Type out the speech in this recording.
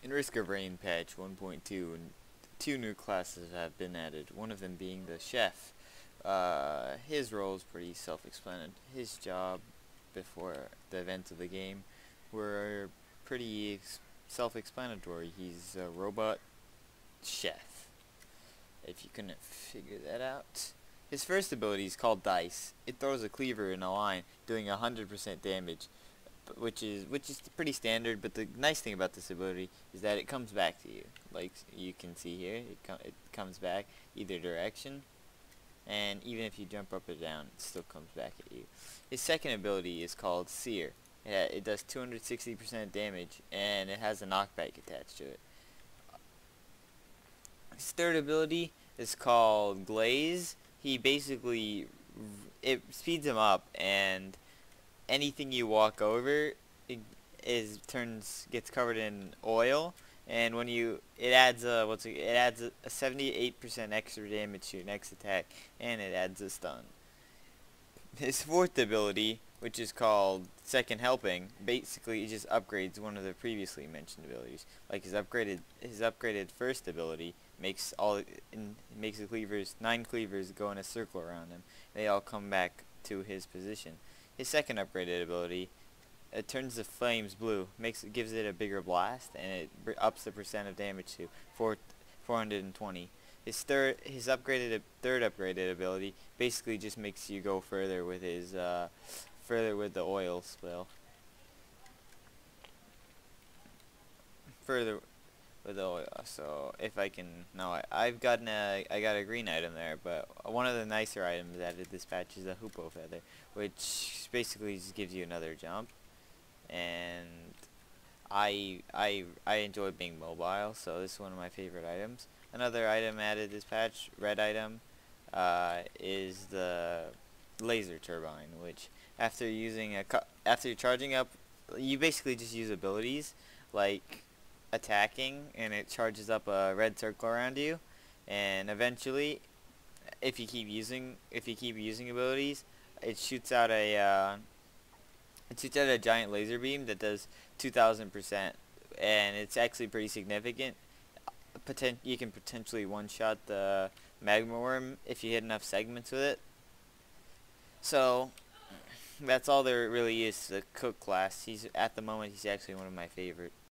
In Risk of Rain patch 1.2, and two new classes have been added, one of them being the chef. His role is pretty self-explanatory. His job before the events of the game were pretty self-explanatory. He's a robot chef, if you couldn't figure that out. His first ability is called Dice. It throws a cleaver in a line, doing 100% damage, which is pretty standard. But the nice thing about this ability is that it comes back to you. Like you can see here, it comes back either direction, and even if you jump up or down, it still comes back at you. His second ability is called Sear. It does 260% damage, and it has a knockback attached to it. His third ability is called Glaze. He basically, it speeds him up, and anything you walk over gets covered in oil, and when it adds a 78% extra damage to your next attack, and it adds a stun. His fourth ability, which is called Second Helping, basically just upgrades one of the previously mentioned abilities. Like his upgraded first ability makes the cleavers, 9 cleavers, go in a circle around him. They all come back to his position. His second upgraded ability, it turns the flames blue, gives it a bigger blast, and it ups the percent of damage to 420. His third upgraded ability basically just makes you go further with the oil spill. Further with the oil. So if I can, no, I got a green item there, but one of the nicer items added this patch is a hoopoe feather, which basically just gives you another jump. And I enjoy being mobile, so this is one of my favorite items. Another item added this patch, red item, is the laser turbine, which after charging up, you basically just use abilities like attacking, and it charges up a red circle around you, and eventually, if you keep using abilities, it shoots out a giant laser beam that does 2,000%, and it's actually pretty significant. You can potentially one-shot the magma worm if you hit enough segments with it. So that's all there really is to the cook class. At the moment he's actually one of my favorite.